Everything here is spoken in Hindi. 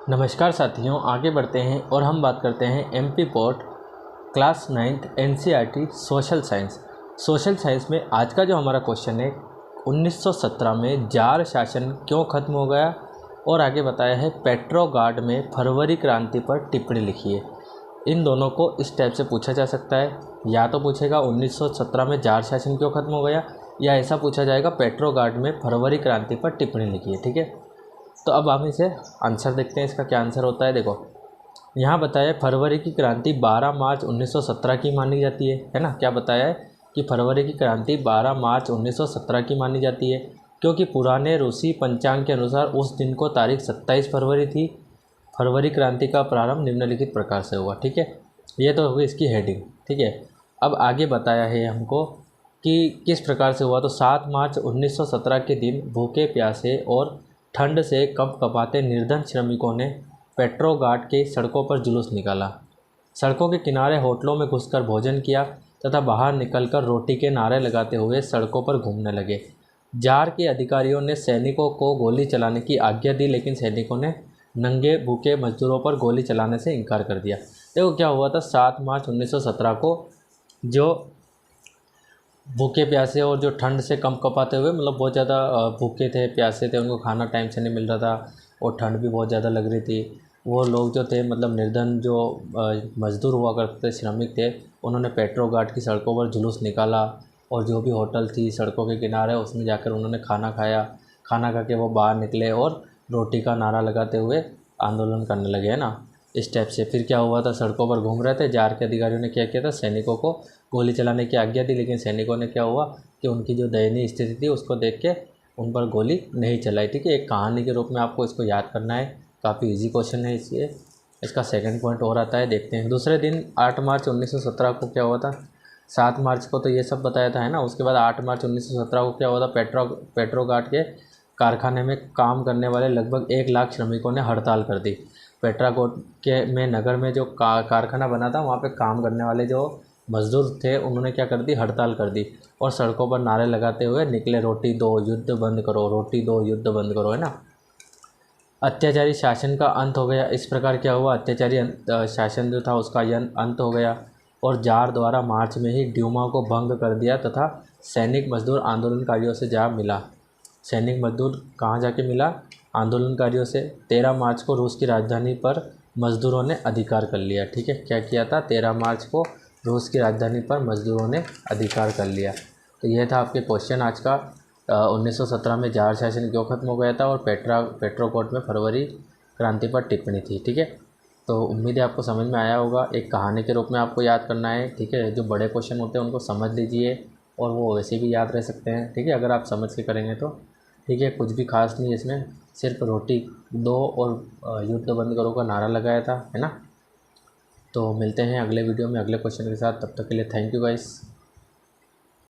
नमस्कार साथियों, आगे बढ़ते हैं और हम बात करते हैं MP board class 9th NCERT social science. Social science में आज का जो हमारा क्वेश्चन है 1917 में जार शासन क्यों ख़त्म हो गया, और आगे बताया है पेट्रोगार्ड में फरवरी क्रांति पर टिप्पणी लिखिए। इन दोनों को इस टाइप से पूछा जा सकता है, या तो पूछेगा 1917 में जार शासन क्यों ख़त्म हो गया, या ऐसा पूछा जाएगा पेट्रोगार्ड में फरवरी क्रांति पर टिप्पणी लिखिए। ठीक है, तो अब हम इसे आंसर देखते हैं, इसका क्या आंसर होता है। देखो यहाँ बताया फरवरी की क्रांति 12 मार्च 1917 की मानी जाती है ना। क्या बताया है कि फरवरी की क्रांति 12 मार्च 1917 की मानी जाती है, क्योंकि पुराने रूसी पंचांग के अनुसार उस दिन को तारीख 27 फरवरी थी। फरवरी क्रांति का प्रारंभ निम्नलिखित प्रकार से हुआ। ठीक है, ये तो होगी इसकी हेडिंग। ठीक है, अब आगे बताया है हमको कि किस प्रकार से हुआ। तो 7 मार्च 1917 के दिन भूखे प्यासे और ठंड से कँपकँपाते निर्धन श्रमिकों ने पेट्रोगार्ड के सड़कों पर जुलूस निकाला। सड़कों के किनारे होटलों में घुसकर भोजन किया तथा बाहर निकलकर रोटी के नारे लगाते हुए सड़कों पर घूमने लगे। जार के अधिकारियों ने सैनिकों को गोली चलाने की आज्ञा दी, लेकिन सैनिकों ने नंगे भूखे मजदूरों पर गोली चलाने से इनकार कर दिया। देखो क्या हुआ था, 7 मार्च 1917 को जो भूखे प्यासे और जो ठंड से कँपकँपाते हुए, मतलब बहुत ज़्यादा भूखे थे, प्यासे थे, उनको खाना टाइम से नहीं मिल रहा था और ठंड भी बहुत ज़्यादा लग रही थी। वो लोग जो थे, मतलब निर्धन जो मज़दूर हुआ करते थे, श्रमिक थे, उन्होंने पेट्रोगार्ड की सड़कों पर जुलूस निकाला और जो भी होटल थी सड़कों के किनारे, उसमें जाकर उन्होंने खाना खाया। खाना खा के वो बाहर निकले और रोटी का नारा लगाते हुए आंदोलन करने लगे, है ना, इस टाइप से। फिर क्या हुआ था, सड़कों पर घूम रहे थे, जार के अधिकारियों ने क्या किया था, सैनिकों को गोली चलाने की आज्ञा दी, लेकिन सैनिकों ने क्या हुआ कि उनकी जो दयनीय स्थिति थी उसको देख के उन पर गोली नहीं चलाई। ठीक है, एक कहानी के रूप में आपको इसको याद करना है, काफ़ी इजी क्वेश्चन है। इसलिए इसका सेकंड पॉइंट और आता है, देखते हैं। दूसरे दिन 8 मार्च 1917 को क्या हुआ था। 7 मार्च को तो ये सब बताया था, है ना। उसके बाद 8 मार्च 1917 को क्या हुआ था, पेट्रोगार्ड के कारखाने में काम करने वाले लगभग 1 लाख श्रमिकों ने हड़ताल कर दी। पेट्राकोट के में नगर में जो कारखाना बना था, वहाँ पे काम करने वाले जो मज़दूर थे, उन्होंने क्या कर दी, हड़ताल कर दी और सड़कों पर नारे लगाते हुए निकले, रोटी दो, युद्ध बंद करो, रोटी दो, युद्ध बंद करो, है ना। अत्याचारी शासन का अंत हो गया। इस प्रकार क्या हुआ, अत्याचारी शासन जो था उसका अंत हो गया और जार द्वारा मार्च में ही ड्यूमा को भंग कर दिया तथा सैनिक मजदूर आंदोलनकारियों से जा मिला। सैनिक मजदूर कहाँ जाके मिला, आंदोलनकारियों से। 13 मार्च को रूस की राजधानी पर मजदूरों ने अधिकार कर लिया। ठीक है, क्या किया था, 13 मार्च को रूस की राजधानी पर मजदूरों ने अधिकार कर लिया। तो यह था आपके क्वेश्चन आज का। 1917 में जार शासन क्यों खत्म हो गया था और पेट्रोकोट में फरवरी क्रांति पर टिप्पणी थी। ठीक है, तो उम्मीद है आपको समझ में आया होगा। एक कहानी के रूप में आपको याद करना है। ठीक है, जो बड़े क्वेश्चन होते हैं उनको समझ लीजिए और वो वैसे भी याद रह सकते हैं। ठीक है, अगर आप समझ के करेंगे तो। ठीक है, कुछ भी खास नहीं इसमें, सिर्फ रोटी दो और युद्ध बंद करो का नारा लगाया था, है ना। तो मिलते हैं अगले वीडियो में अगले क्वेश्चन के साथ। तब तक के लिए थैंक यू गाइस।